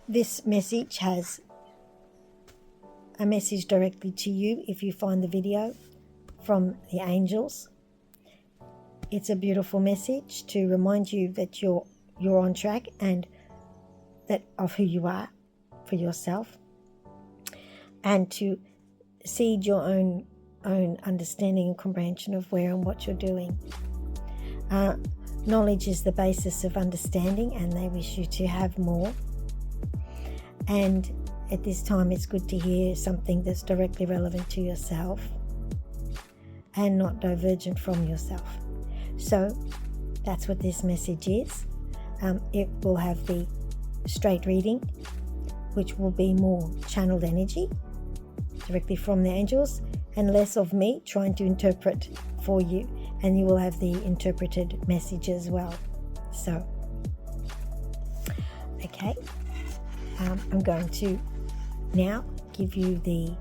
This message has a message directly to you if you find the video from the angels. It's a beautiful message to remind you that you're on track and that of who you are for yourself, and to seed your own understanding and comprehension of where and what you're doing. Knowledge is the basis of understanding, and they wish you to have more. And at this time, it's good to hear something that's directly relevant to yourself and not divergent from yourself. So that's what this message is. It will have the straight reading, which will be more channeled energy directly from the angels and less of me trying to interpret for you, and you will have the interpreted message as well. So, okay, I'm going to now give you the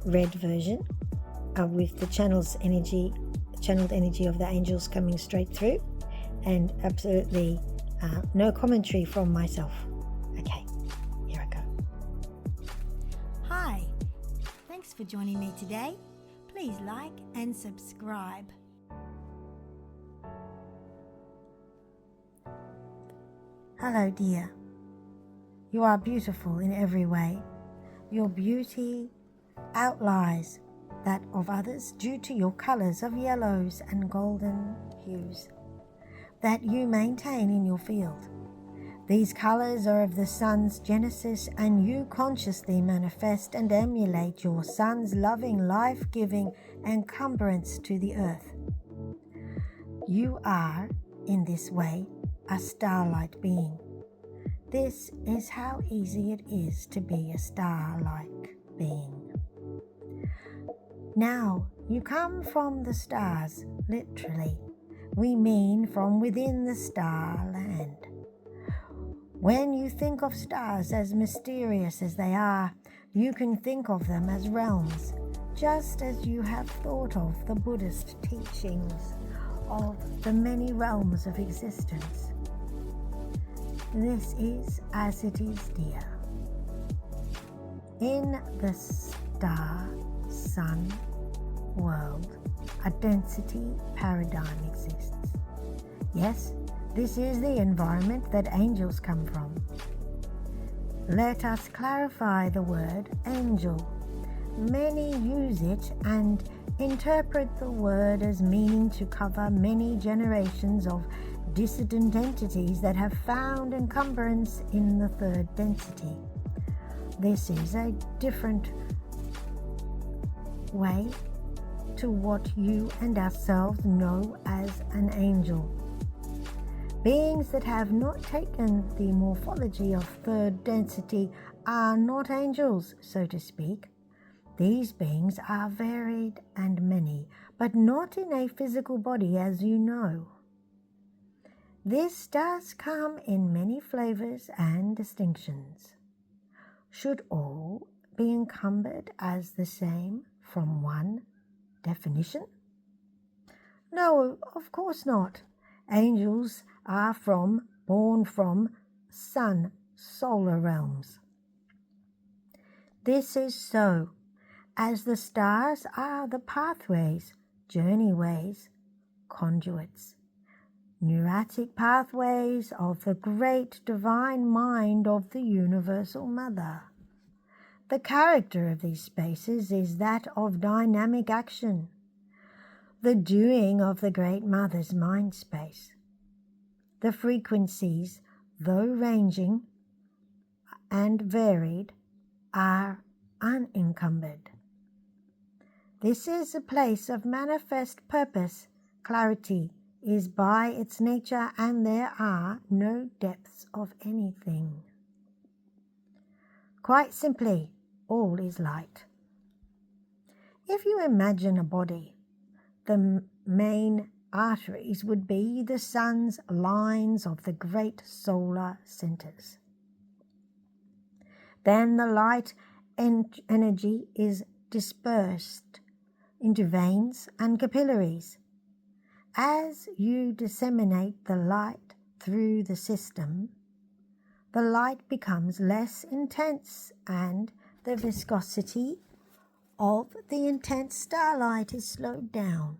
red version with the channeled energy of the angels coming straight through, and absolutely no commentary from myself. Okay, here I go. Hi, thanks for joining me today. Please like and subscribe. Hello, dear. You are beautiful in every way. Your beauty outlies that of others due to your colours of yellows and golden hues that you maintain in your field. These colours are of the sun's genesis, and you consciously manifest and emulate your sun's loving, life-giving encumbrance to the earth. You are, in this way, a starlight being. This is how easy it is to be a star-like being. Now, you come from the stars, literally. We mean from within the star land. When you think of stars as mysterious as they are, you can think of them as realms, just as you have thought of the Buddhist teachings of the many realms of existence. This is as it is, dear. In the star-sun world, a density paradigm exists. Yes, this is the environment that angels come from. Let us clarify the word angel. Many use it and interpret the word as meaning to cover many generations of dissident entities that have found encumbrance in the third density. This is a different way to what you and ourselves know as an angel. Beings that have not taken the morphology of third density are not angels, so to speak. These beings are varied and many, but not in a physical body, as you know. This does come in many flavors and distinctions. Should all be encumbered as the same from one definition? No, of course not. Angels are born from sun, solar realms. This is so, as the stars are the pathways, journeyways, conduits, neurotic pathways of the great divine mind of the Universal Mother. The character of these spaces is that of dynamic action, the doing of the Great Mother's mind space. The frequencies, though ranging and varied, are unencumbered. This is a place of manifest purpose. Clarity is by its nature, and there are no depths of anything. Quite simply, all is light. If you imagine a body, the main arteries would be the sun's lines of the great solar centers. Then the light energy is dispersed into veins and capillaries. As you disseminate the light through the system, the light becomes less intense and the viscosity of the intense starlight is slowed down.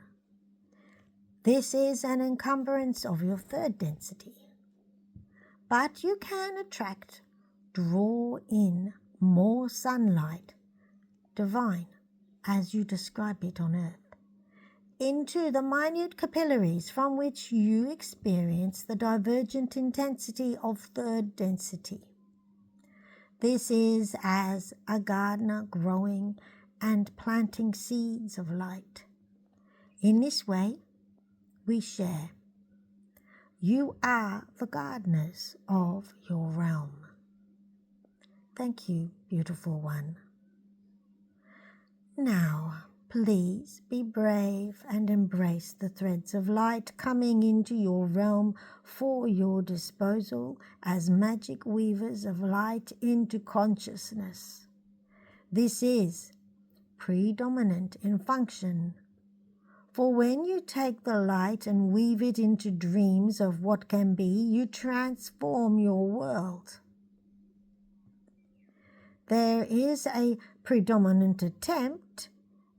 This is an encumbrance of your third density. But you can draw in more sunlight, divine, as you describe it on Earth, into the minute capillaries from which you experience the divergent intensity of third density. This is as a gardener growing and planting seeds of light. In this way, we share. You are the gardeners of your realm. Thank you, beautiful one. Now, please be brave and embrace the threads of light coming into your realm for your disposal as magic weavers of light into consciousness. This is predominant in function. For when you take the light and weave it into dreams of what can be, you transform your world. There is a predominant attempt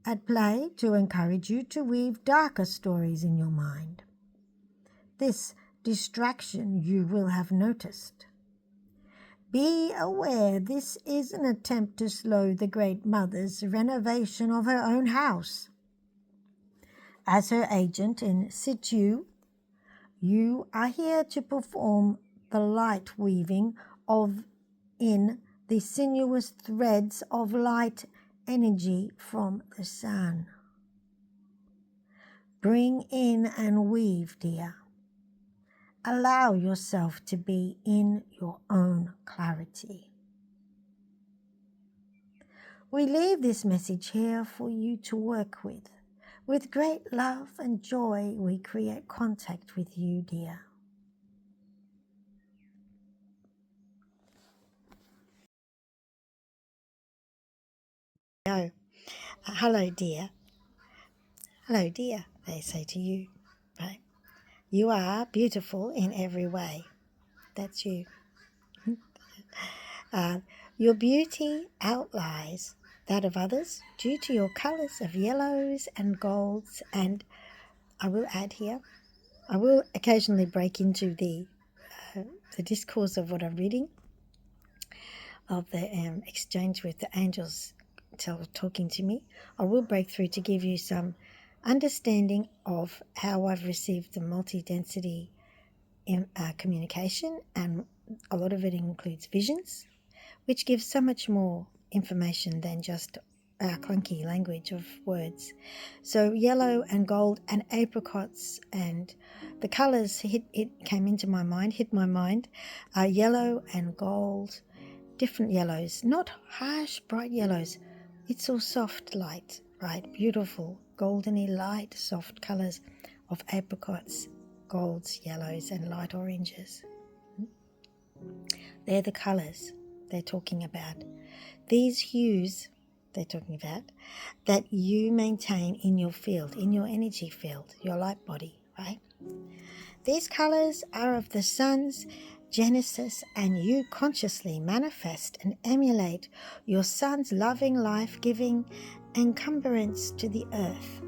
at play to encourage you to weave darker stories in your mind. This distraction you will have noticed. Be aware this is an attempt to slow the Great Mother's renovation of her own house. As her agent in situ, you are here to perform the light weaving in the sinuous threads of light energy from the sun. Bring in and weave, dear. Allow yourself to be in your own clarity. We leave this message here for you to work with. With great love and joy, we create contact with you, dear. Oh, hello, dear. Hello, dear, they say to you. Right? You are beautiful in every way. That's you. Your beauty outlies that of others due to your colours of yellows and golds, and I will add here, I will occasionally break into the discourse of what I'm reading, of the exchange with the angels talking to me. I will break through to give you some understanding of how I've received the multi-density communication, and a lot of it includes visions, which gives so much more information than just our clunky language of words. So yellow and gold and apricots, and the colours hit my mind, yellow and gold, different yellows, not harsh, bright yellows. It's all soft light, right? Beautiful, goldeny light, soft colours of apricots, golds, yellows, and light oranges. They're the colours they're talking about. These hues they're talking about that you maintain in your field, in your energy field, your light body, right? These colours are of the sun's genesis, and you consciously manifest and emulate your sun's loving, life-giving encumbrance to the earth.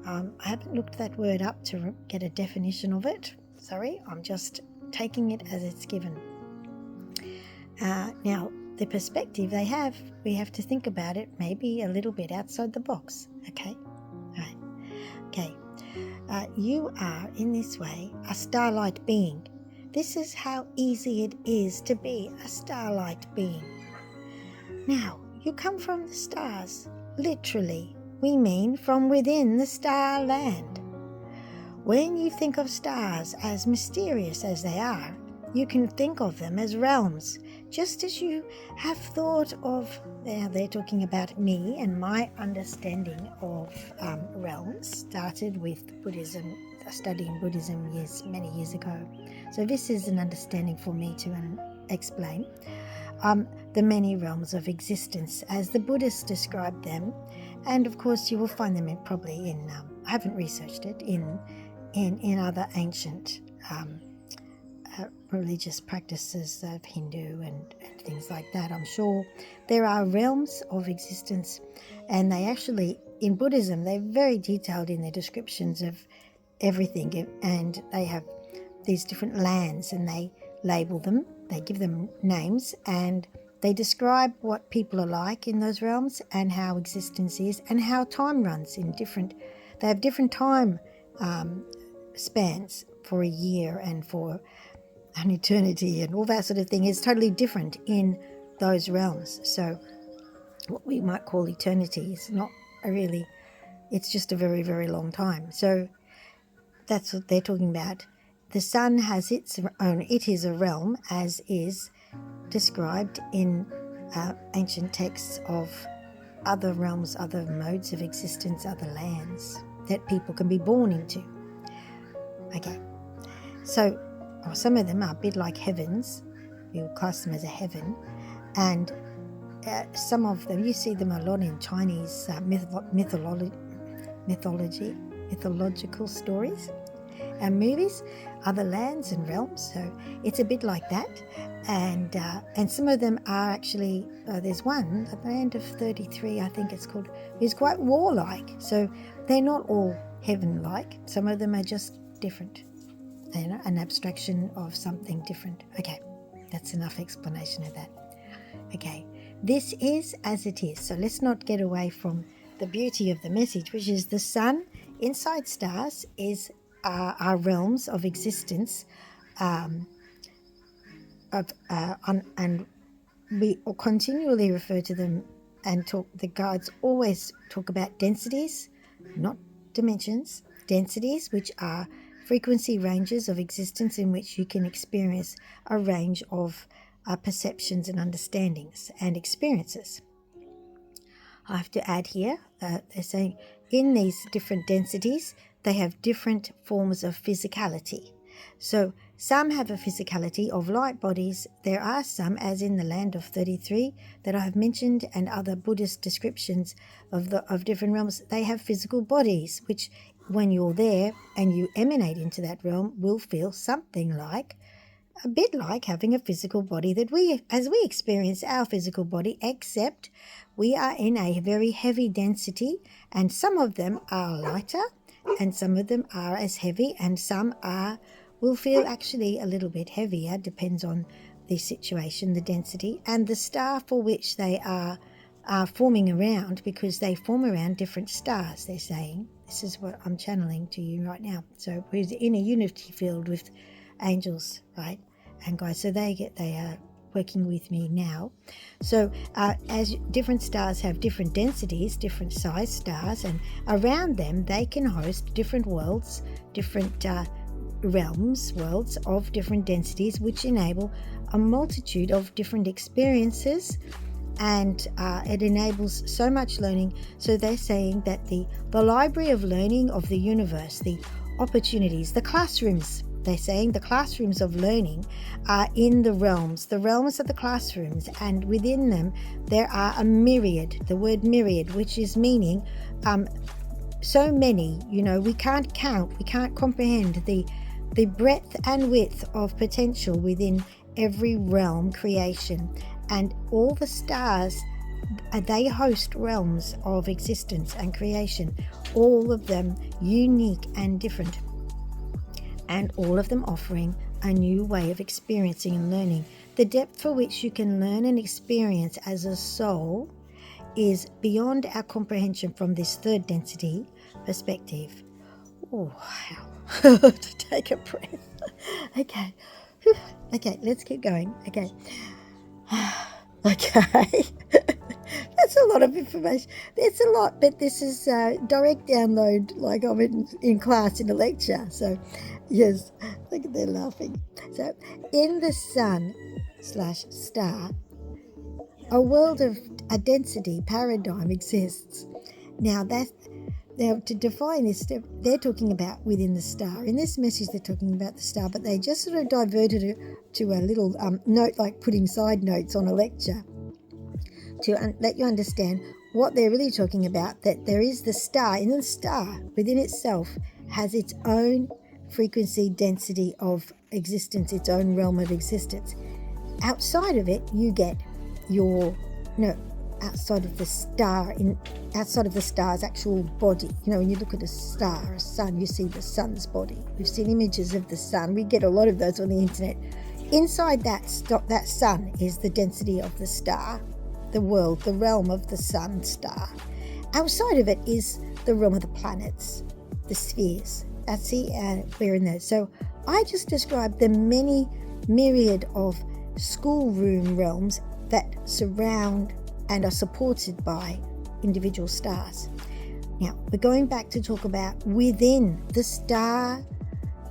I haven't looked that word up to get a definition of it. Sorry, I'm just taking it as it's given. Now, the perspective they have, we have to think about it maybe a little bit outside the box, okay? All right. Okay. You are, in this way, a starlight being. This is how easy it is to be a starlight being. Now, you come from the stars. Literally, we mean from within the star land. When you think of stars, as mysterious as they are, you can think of them as realms, just as you have thought of, they're talking about me and my understanding of realms, started with Buddhism, studying Buddhism many years ago. So this is an understanding for me to explain the many realms of existence as the Buddhists described them. And of course you will find them probably in, I haven't researched it, in other ancient religious practices of Hindu and things like that, I'm sure. There are realms of existence, and they actually, in Buddhism, they're very detailed in their descriptions of everything, and they have these different lands, and they label them, they give them names, and they describe what people are like in those realms and how existence is and how time runs in different, they have different time spans for a year and for an eternity and all that sort of thing is totally different in those realms. So what we might call eternity is not really, it's just a very, very long time. So that's what they're talking about. The sun has its own, it is a realm, as is described in ancient texts of other realms, other modes of existence, other lands that people can be born into. Okay, so some of them are a bit like heavens. We would class them as a heaven. And some of them, you see them a lot in Chinese mythological stories and movies, other lands and realms. So it's a bit like that. And some of them are actually, there's one, at the land of 33, I think it's called, is quite warlike. So they're not all heaven-like. Some of them are just different, an abstraction of something different. Okay, that's enough explanation of that. Okay, this is as it is. So let's not get away from the beauty of the message, which is the sun inside stars is our realms of existence, and we continually refer to them and talk. The guides always talk about densities, not dimensions. Densities, which are frequency ranges of existence in which you can experience a range of perceptions and understandings and experiences. I have to add here, they're saying in these different densities, they have different forms of physicality. So some have a physicality of light bodies. There are some, as in the land of 33 that I have mentioned, and other Buddhist descriptions of different realms. They have physical bodies, which when you're there and you emanate into that realm will feel something like, a bit like having a physical body that as we experience our physical body, except we are in a very heavy density, and some of them are lighter and some of them are as heavy, and some will feel actually a little bit heavier, depends on the situation, the density, and the star for which they are forming around, because they form around different stars, they're saying. This is what I'm channeling to you right now. So we're in a unity field with angels, right? And guys, so they are working with me now. So as different stars have different densities, different size stars, and around them they can host different worlds, different worlds of different densities, which enable a multitude of different experiences, and it enables so much learning. So they're saying that the library of learning of the universe, the opportunities, the classrooms, they're saying the classrooms of learning are in the realms are the classrooms, and within them there are a myriad, the word myriad, which is meaning so many, we can't count, we can't comprehend the breadth and width of potential within every realm creation. And all the stars, they host realms of existence and creation, all of them unique and different, and all of them offering a new way of experiencing and learning. The depth for which you can learn and experience as a soul is beyond our comprehension from this third density perspective. Oh, wow. To take a breath. Okay. Okay, let's keep going. Okay. Okay. That's a lot of information. It's a lot, but this is direct download, like I'm in class in a lecture. So, yes, look at they're laughing. So, in the sun/star, a world of a density paradigm exists. Now, to define this, they're talking about within the star. In this message, they're talking about the star, but they just sort of diverted it to a little note, like putting side notes on a lecture, to let you understand what they're really talking about, that there is the star, and the star within itself has its own frequency density of existence, its own realm of existence. Outside of it, you get your, outside of the star's actual body. When you look at a star, a sun, you see the sun's body. We've seen images of the sun. We get a lot of those on the internet. Inside that sun is the density of the star, the world, the realm of the sun star. Outside of it is the realm of the planets, the spheres. That's we're in there. So I just described the many myriad of schoolroom realms that surround and are supported by individual stars. Now, we're going back to talk about within the star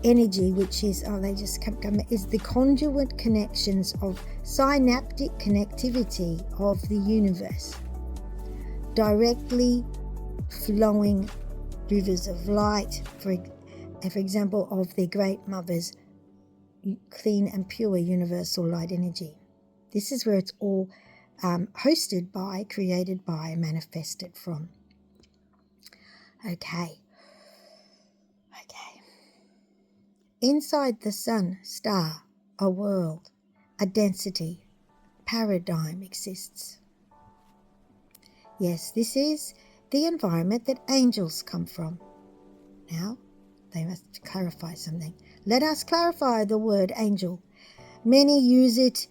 energy, which is, is the conduit connections of synaptic connectivity of the universe, directly flowing rivers of light, for example, of the Great Mother's clean and pure universal light energy. This is where it's all hosted by, created by, manifested from. Okay. Inside the sun star, a world, a density, paradigm exists. Yes, this is the environment that angels come from. Now, they must clarify something. Let us clarify the word angel. Many use it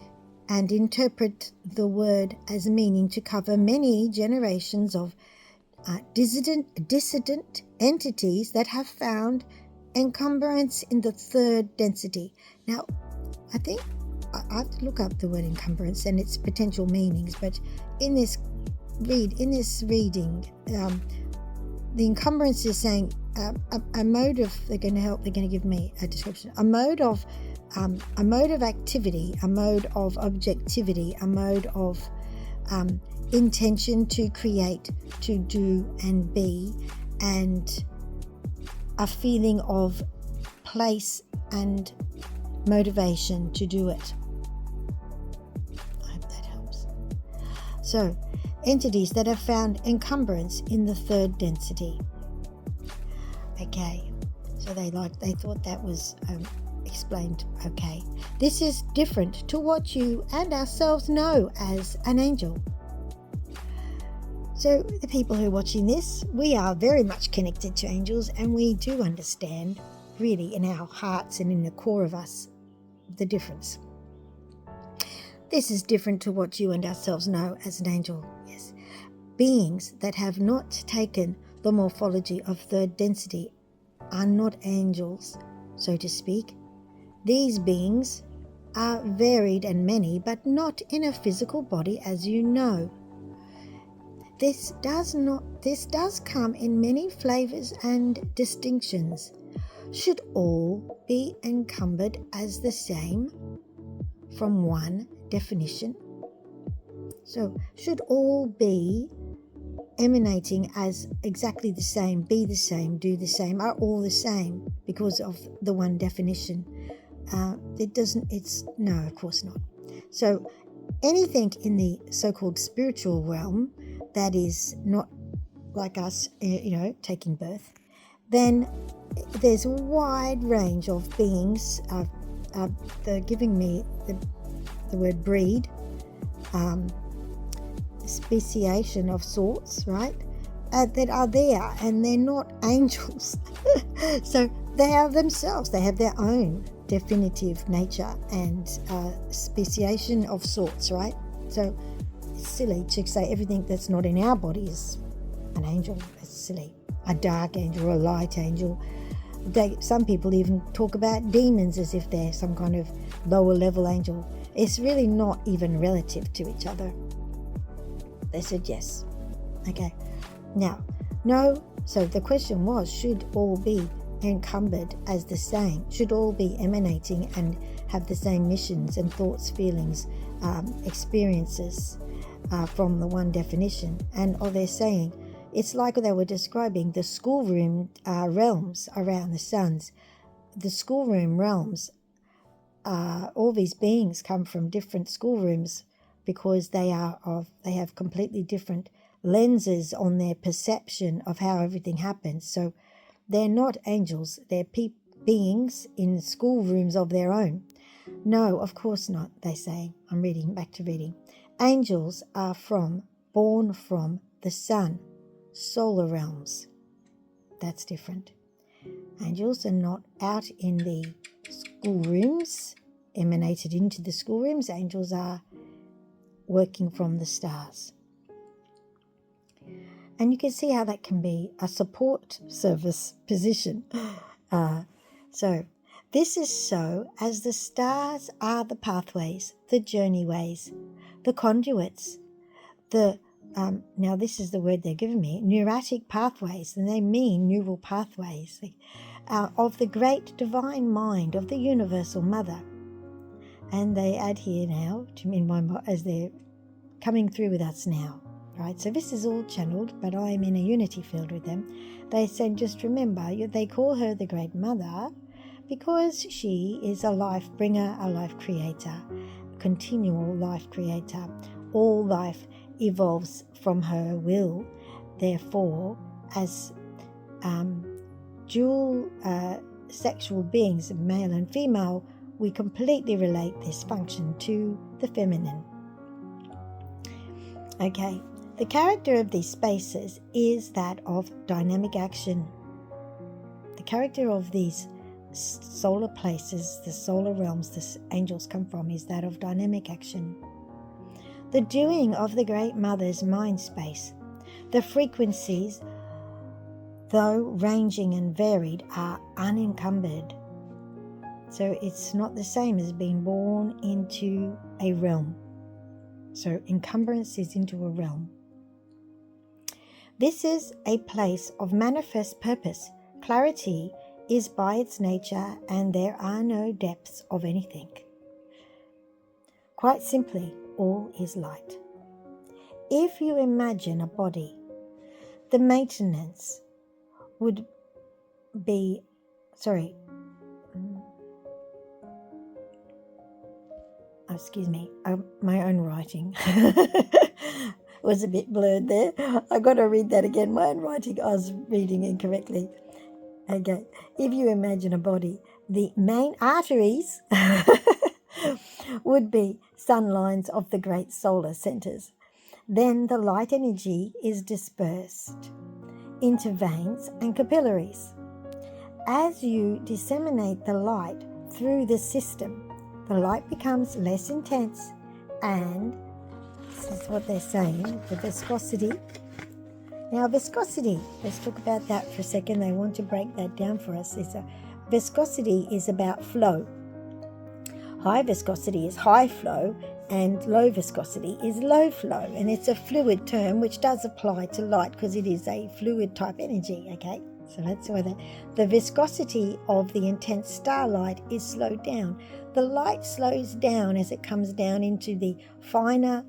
and interpret the word as meaning to cover many generations of dissident entities that have found encumbrance in the third density. Now, I think I have to look up the word encumbrance and its potential meanings, but in this reading, the encumbrance is saying a mode of, they're going to give me a description, a mode of activity, a mode of objectivity, a mode of intention to create, to do and be, and a feeling of place and motivation to do it. I hope that helps. So, entities that have found encumbrance in the third density. Okay, so they thought that was explained. Okay, this is different to what you and ourselves know as an angel. So the people who are watching this, we are very much connected to angels, and we do understand really in our hearts and in the core of us the difference. This is different to what you and ourselves know as an angel. Yes, beings that have not taken the morphology of third density are not angels, so to speak. These beings are varied and many, but not in a physical body, as you know. This does come in many flavors and distinctions. Should all be encumbered as the same from one definition? So, should all be emanating as exactly the same, be the same, do the same, are all the same because of the one definition? No, of course not. So, anything in the so-called spiritual realm that is not like us, taking birth, then there's a wide range of beings. They're giving me the word breed, speciation of sorts, right? That are there, and they're not angels. So they are themselves. They have their own definitive nature and speciation of sorts, right? So it's silly to say everything that's not in our body is an angel. It's silly. A dark angel or a light angel. Some people even talk about demons as if they're some kind of lower level angel. It's really not even relative to each other. They said yes. Okay. Now, no. So the question was, should all be encumbered as the same? Should all be emanating and have the same missions and thoughts, feelings, experiences from the one definition? And they're saying it's like they were describing the schoolroom realms around the suns. The schoolroom realms, all these beings come from different schoolrooms because they have completely different lenses on their perception of how everything happens. So they're not angels. They're beings in schoolrooms of their own. No, of course not, they say. I'm reading, back to reading. Angels are born from the sun, solar realms. That's different. Angels are not out in the schoolrooms, emanated into the schoolrooms. Angels are working from the stars. And you can see how that can be a support service position. So this is so as the stars are the pathways, the journeyways, the conduits, now this is the word they're giving me, neurotic pathways, and they mean neural pathways, of the great divine mind of the universal mother. And they add here now, as they're coming through with us now. Right, so this is all channeled, but I'm in a unity field with them. They said, just remember, they call her the Great Mother because she is a life bringer, a life creator, continual life creator. All life evolves from her will. Therefore, as dual sexual beings, male and female, we completely relate this function to the feminine. Okay. The character of these spaces is that of dynamic action. The character of these solar places, the solar realms the angels come from, is that of dynamic action. The doing of the Great Mother's mind space, the frequencies, though ranging and varied, are unencumbered. So it's not the same as being born into a realm. So encumbrance is into a realm. This is a place of manifest purpose. Clarity is by its nature, and there are no depths of anything. Quite simply, all is light. If you imagine a body, the maintenance would be, my own writing was a bit blurred there. I got to read that again. My own writing, I was reading incorrectly. Okay, if you imagine a body, the main arteries would be sun lines of the great solar centers. Then the light energy is dispersed into veins and capillaries. As you disseminate the light through the system, the light becomes less intense, and this is what they're saying, the viscosity. Now viscosity, let's talk about that for a second. They want to break that down for us. Viscosity is about flow. High viscosity is high flow, and low viscosity is low flow. And it's a fluid term which does apply to light because it is a fluid type energy, okay? So that's why the viscosity of the intense starlight is slowed down. The light slows down as it comes down into the finer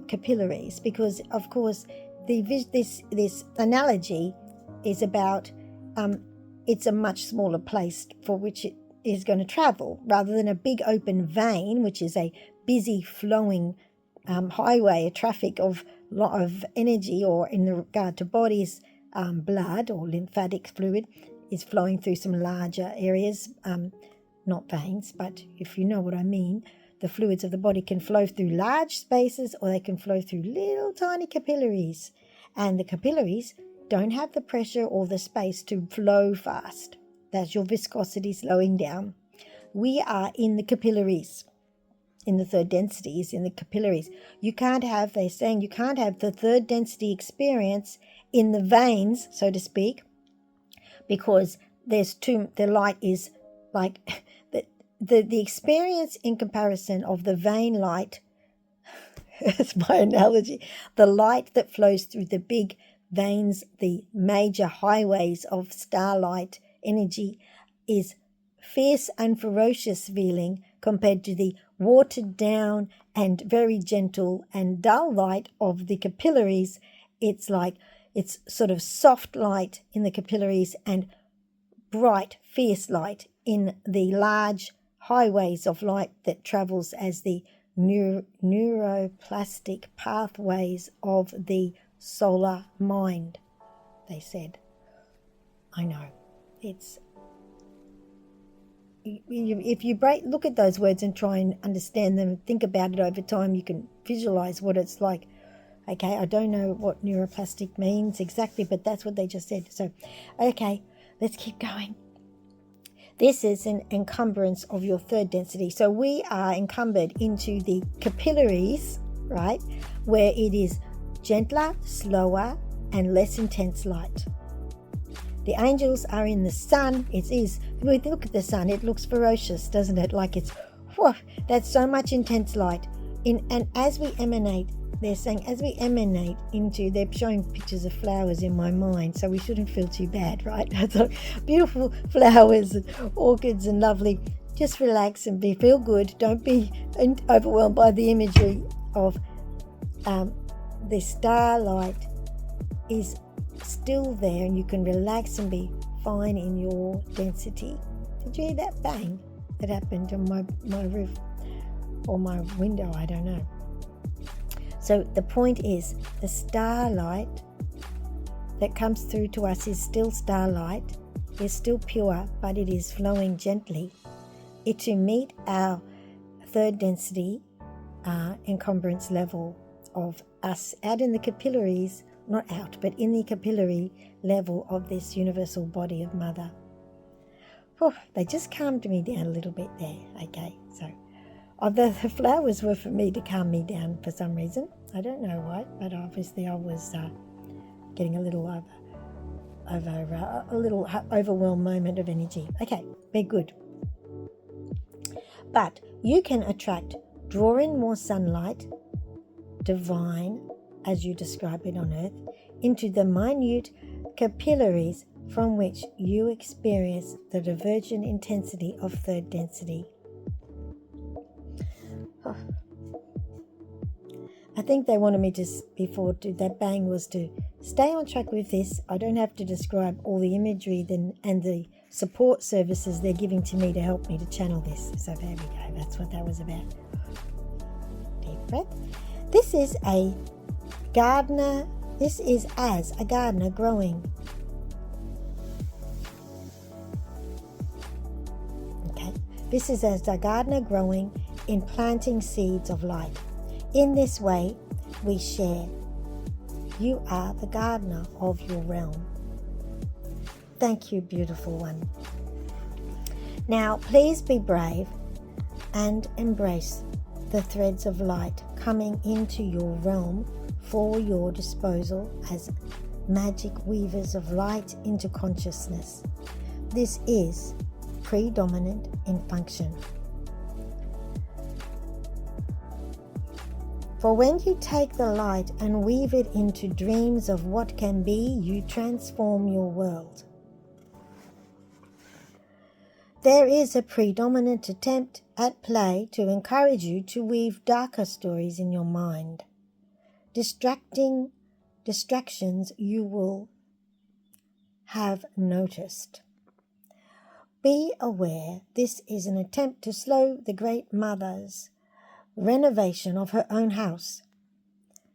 capillaries, because of course this analogy is about it's a much smaller place for which it is going to travel, rather than a big open vein, which is a busy flowing highway, a traffic of lot of energy, or in regard to bodies, blood or lymphatic fluid is flowing through some larger areas, not veins, but if you know what I mean. The fluids of the body can flow through large spaces, or they can flow through little tiny capillaries. And the capillaries don't have the pressure or the space to flow fast. That's your viscosity slowing down. We are in the capillaries. In the third density is in the capillaries. They're saying you can't have the third density experience in the veins, so to speak, because the light is like... The experience in comparison of the vein light, that's my analogy, the light that flows through the big veins, the major highways of starlight energy, is fierce and ferocious feeling compared to the watered down and very gentle and dull light of the capillaries. It's sort of soft light in the capillaries and bright, fierce light in the large highways of light that travels as the neuroplastic pathways of the solar mind, they said. I know, it's if you look at those words and try and understand them, think about it over time, you can visualize what it's like. Okay, I don't know what neuroplastic means exactly, but that's what they just said. So, okay, let's keep going. This is an encumbrance of your third density. So we are encumbered into the capillaries, right, where it is gentler, slower, and less intense light. The angels are in the sun. It is, we look at the sun, it looks ferocious, doesn't it? Like it's, whew, that's so much intense light. And as we emanate, they're saying, as we emanate into, they're showing pictures of flowers in my mind, so we shouldn't feel too bad, right? It's like beautiful flowers and orchids and lovely. Just relax and feel good. Don't be overwhelmed by the imagery of the starlight is still there, and you can relax and be fine in your density. Did you hear that bang that happened on my roof or my window? I don't know. So the point is, the starlight that comes through to us is still starlight, is still pure, but it is flowing gently. It to meet our third density encumbrance level of us out in the capillaries, not out, but in the capillary level of this universal body of Mother. Whew, they just calmed me down a little bit there. Okay, so the flowers were for me to calm me down for some reason. I don't know why, but obviously I was getting a little overwhelmed moment of energy. Okay, be good. But you can draw in more sunlight, divine, as you describe it on Earth, into the minute capillaries from which you experience the divergent intensity of third density. Oh. I think they wanted me to, before that bang, was to stay on track with this. I don't have to describe all the imagery and the support services they're giving to me to help me to channel this. So there we go. That's what that was about. Deep breath. This is a gardener. This is as a gardener growing. Okay. This is as a gardener growing in planting seeds of light. In this way, we share. You are the gardener of your realm. Thank you, beautiful one. Now, please be brave and embrace the threads of light coming into your realm for your disposal as magic weavers of light into consciousness. This is predominant in function. For when you take the light and weave it into dreams of what can be, you transform your world. There is a predominant attempt at play to encourage you to weave darker stories in your mind. Distractions you will have noticed. Be aware this is an attempt to slow the Great Mother's renovation of her own house.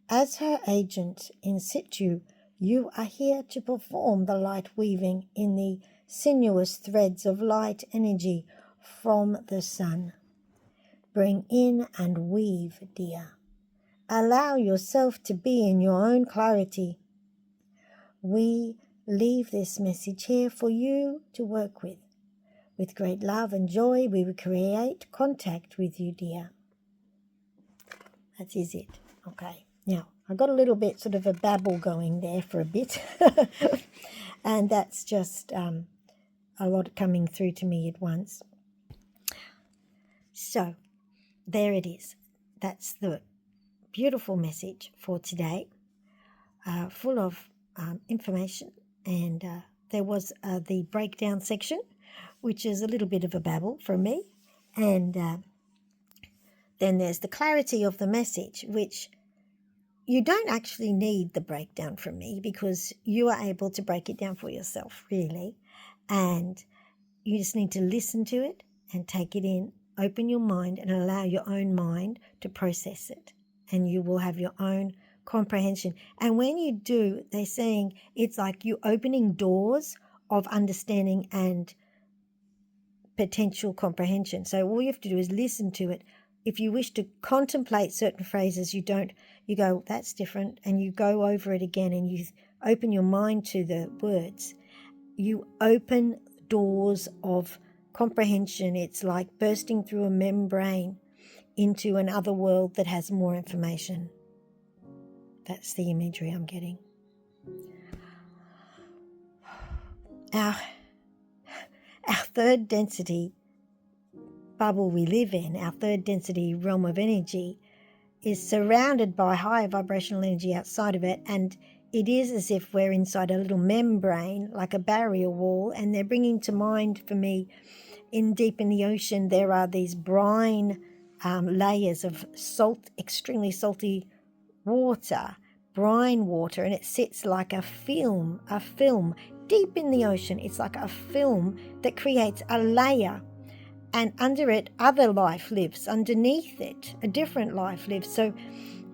As her agent in situ, you are here to perform the light weaving in the sinuous threads of light energy from the sun. Bring in and weave, dear. Allow yourself to be in your own clarity. We leave this message here for you to work with. With great love and joy, we will create contact with you, dear. That is it. Okay. Now, I got a little bit sort of a babble going there for a bit. And that's just a lot coming through to me at once. So, there it is. That's the beautiful message for today, full of information. And there was the breakdown section, which is a little bit of a babble from me. And then there's the clarity of the message, which you don't actually need the breakdown from me because you are able to break it down for yourself, really. And you just need to listen to it and take it in, open your mind and allow your own mind to process it. And you will have your own comprehension. And when you do, they're saying it's like you opening doors of understanding and potential comprehension. So all you have to do is listen to it. If you wish to contemplate certain phrases, you go, that's different, and you go over it again and you open your mind to the words. You open doors of comprehension. It's like bursting through a membrane into another world that has more information. That's the imagery I'm getting. Our third density bubble we live in, our third density realm of energy, is surrounded by higher vibrational energy outside of it, and it is as if we're inside a little membrane, like a barrier wall. And they're bringing to mind for me, deep in the ocean, there are these brine layers of salt, extremely salty water, brine water, and it sits like a film deep in the ocean. It's like a film that creates a layer, and under it other life lives. Underneath it a different life lives. So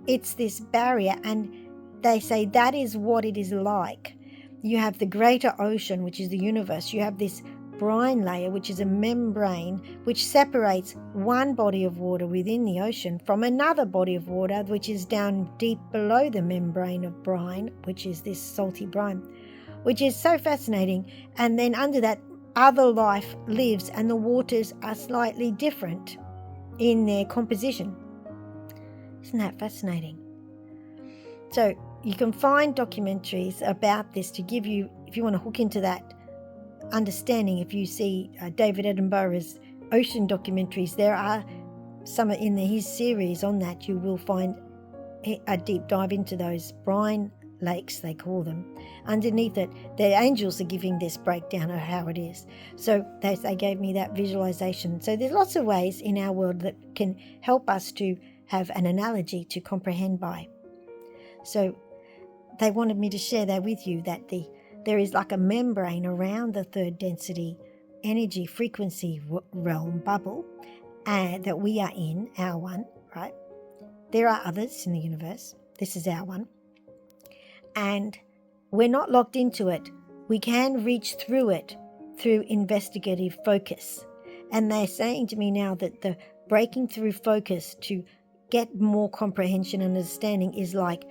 it's this barrier, and they say that is what it is like. You have the greater ocean, which is the universe. You have this brine layer, which is a membrane which separates one body of water within the ocean from another body of water, which is down deep below the membrane of brine, which is this salty brine, which is so fascinating. And then under that, other life lives, and the waters are slightly different in their composition. Isn't that fascinating? So you can find documentaries about this to give you, if you want to hook into that understanding. If you see David Attenborough's ocean documentaries, there are some in his series on that. You will find a deep dive into those brine lakes, they call them. Underneath it, the angels are giving this breakdown of how it is. So they gave me that visualization. So there's lots of ways in our world that can help us to have an analogy to comprehend by. So they wanted me to share that with you, that there is like a membrane around the third density energy frequency realm bubble that we are in, our one, right? There are others in the universe. This is our one. And we're not locked into it. We can reach through it through investigative focus. And they're saying to me now that the breaking through focus to get more comprehension and understanding is like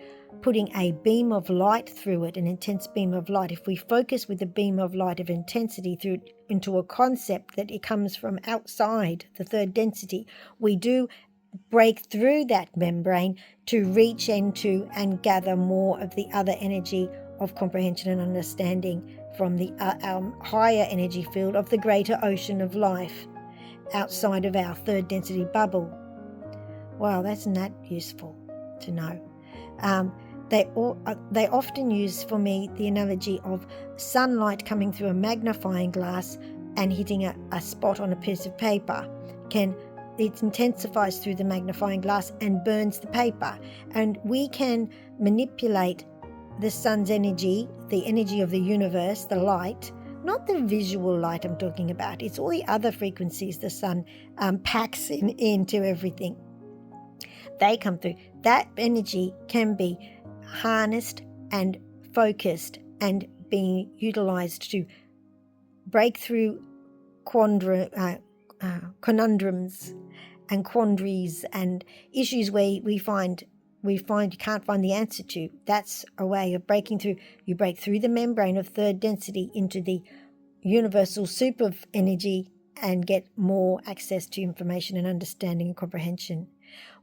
putting a beam of light through it, an intense beam of light. If we focus with a beam of light of intensity through into a concept that it comes from outside the third density, we do break through that membrane to reach into and gather more of the other energy of comprehension and understanding from the higher energy field of the greater ocean of life outside of our third density bubble. Wow, that's not useful to know. They often use for me the analogy of sunlight coming through a magnifying glass and hitting a spot on a piece of paper. It intensifies through the magnifying glass and burns the paper. And we can manipulate the sun's energy, the energy of the universe, the light, not the visual light I'm talking about. It's all the other frequencies the sun packs into everything. They come through. That energy can be harnessed and focused and being utilized to break through conundrums and quandaries and issues where we find you can't find the answer to. That's a way of breaking through. You break through the membrane of third density into the universal soup of energy and get more access to information and understanding and comprehension.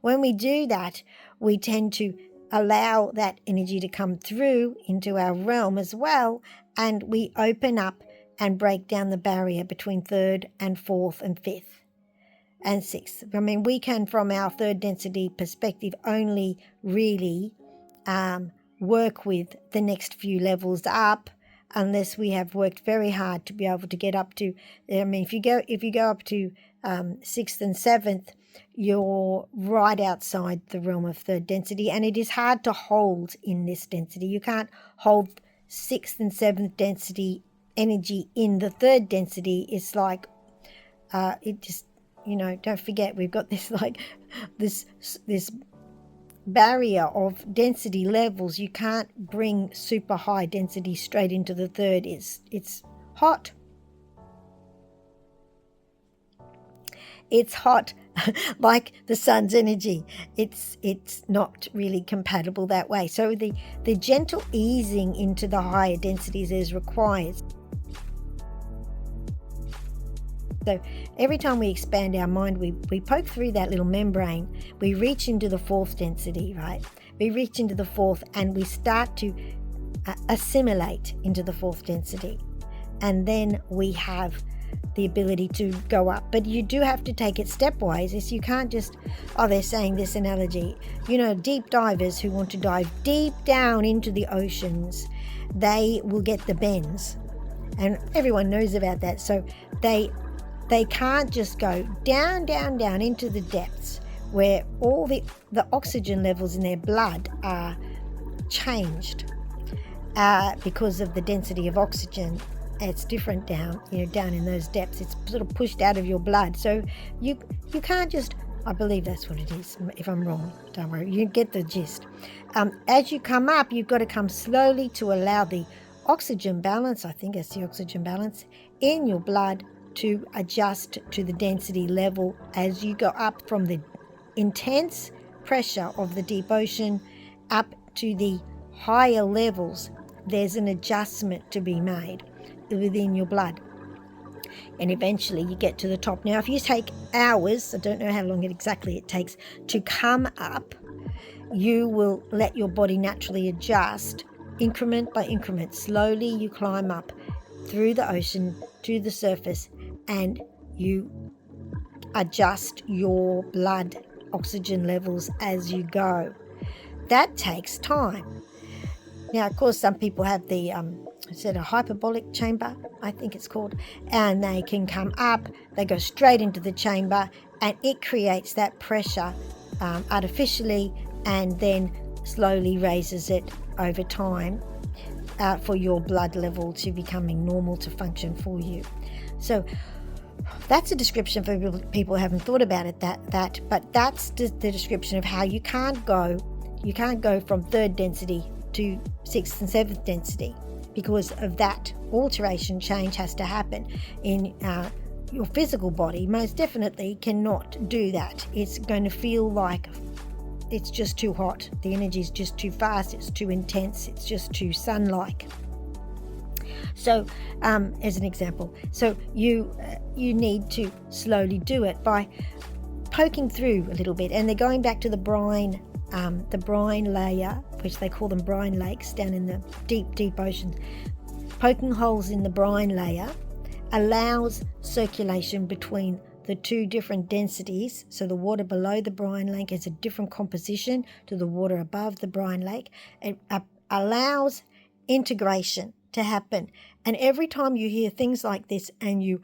When we do that, we tend to allow that energy to come through into our realm as well, and we open up and break down the barrier between third and fourth and fifth and sixth. I mean, we can, from our third density perspective, only really work with the next few levels up, unless we have worked very hard to be able to get up to. I mean, if you go up to sixth and seventh, you're right outside the realm of third density, and it is hard to hold in this density. You can't hold sixth and seventh density energy in the third density. It's like it just, don't forget, we've got this like this barrier of density levels. You can't bring super high density straight into the third. It's hot. it's hot like the sun's energy. It's not really compatible that way. So the gentle easing into the higher densities is required. So every time we expand our mind, we poke through that little membrane, we reach into the fourth density, right? We reach into the fourth and we start to assimilate into the fourth density. And then we have the ability to go up. But you do have to take it stepwise. You can't just, they're saying this analogy. Deep divers who want to dive deep down into the oceans, they will get the bends. And everyone knows about that. So they can't just go down into the depths where all the oxygen levels in their blood are changed because of the density of oxygen. It's different down in those depths. It's sort of pushed out of your blood. So you can't just, I believe that's what it is. If I'm wrong, don't worry. You get the gist. As you come up, you've got to come slowly to allow the oxygen balance, I think it's the oxygen balance, in your blood to adjust to the density level as you go up from the intense pressure of the deep ocean up to the higher levels. There's an adjustment to be made within your blood, and eventually you get to the top. Now, if you take hours, I don't know how long exactly it takes to come up, you will let your body naturally adjust increment by increment. Slowly you climb up through the ocean to the surface, and you adjust your blood oxygen levels as you go. That takes time. Now, of course, some people have the a hyperbolic chamber, I think it's called, and they can come up, they go straight into the chamber, and it creates that pressure artificially, and then slowly raises it over time for your blood level to becoming normal to function for you. So that's a description for people who haven't thought about it, but that's the description of how you can't go from third density to sixth and seventh density, because of that alteration. Change has to happen in your physical body. Most definitely cannot do that. It's going to feel like it's just too hot. The energy is just too fast. It's too intense. It's just too sun-like. So, as an example, so you need to slowly do it by poking through a little bit, and they're going back to the brine layer, which they call them brine lakes down in the deep ocean. Poking holes in the brine layer allows circulation between the two different densities. So the water below the brine lake is a different composition to the water above the brine lake. It allows integration to happen. And every time you hear things like this and you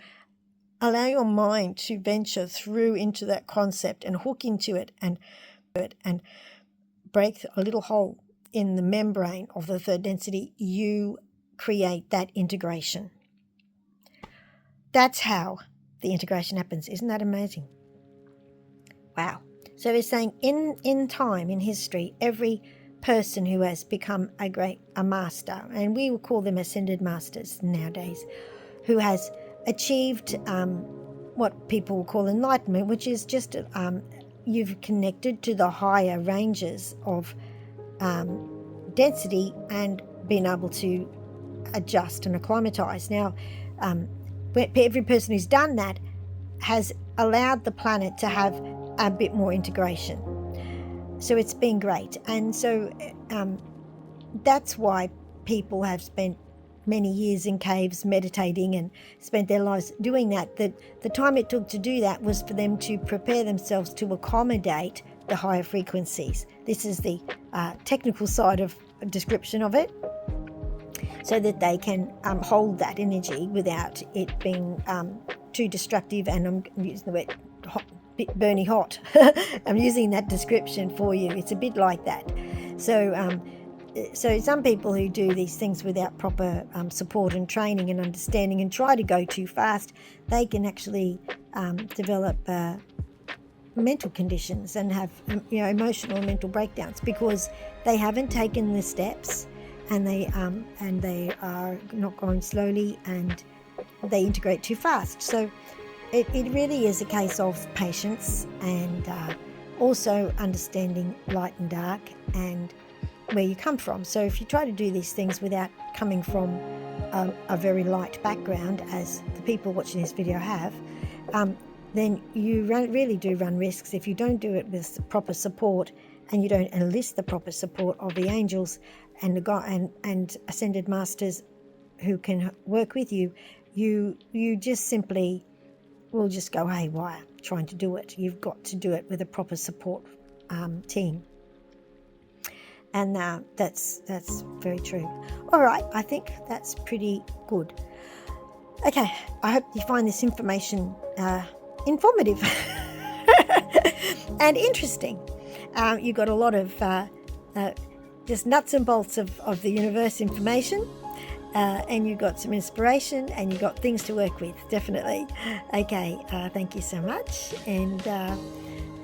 allow your mind to venture through into that concept and hook into it and break a little hole in the membrane of the third density, you create that integration. That's how the integration happens. Isn't that amazing? Wow. So it's saying in time, in history, every person who has become a master, and we will call them ascended masters nowadays, who has achieved what people will call enlightenment, which is just you've connected to the higher ranges of density and been able to adjust and acclimatize. Now, every person who's done that has allowed the planet to have a bit more integration. So it's been great. And so that's why people have spent many years in caves meditating and spent their lives doing that. The time it took to do that was for them to prepare themselves to accommodate the higher frequencies. This is the technical side of description of it, so that they can hold that energy without it being too destructive. And I'm using the word burny hot. I'm using that description for you. It's a bit like that. So some people who do these things without proper support and training and understanding and try to go too fast, they can actually develop mental conditions and have emotional and mental breakdowns, because they haven't taken the steps, and they are not going slowly, and they integrate too fast. So it really is a case of patience and also understanding light and dark and where you come from. So if you try to do these things without coming from a very light background, as the people watching this video have, then you really do run risks if you don't do it with proper support and you don't enlist the proper support of the angels and the God and ascended masters who can work with you. You just simply will just go haywire trying to do it. You've got to do it with a proper support team. And that's very true. All right, I think that's pretty good. Okay, I hope you find this information informative and interesting. You got a lot of just nuts and bolts of the universe information, and you got some inspiration, and you got things to work with, definitely. Okay, thank you so much, and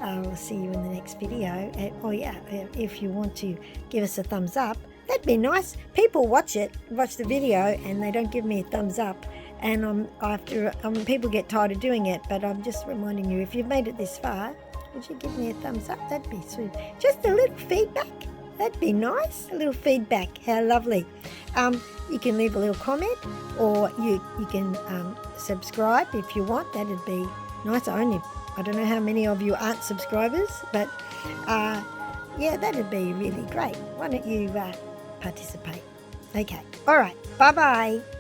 I'll see you in the next video. If you want to give us a thumbs up, that'd be nice. People watch the video, and they don't give me a thumbs up. And people get tired of doing it, but I'm just reminding you, if you've made it this far, would you give me a thumbs up? That'd be sweet. Just a little feedback. That'd be nice. A little feedback. How lovely. You can leave a little comment, or you can subscribe if you want. That'd be nice. I don't know how many of you aren't subscribers, but yeah, that'd be really great. Why don't you participate? Okay. All right. Bye-bye.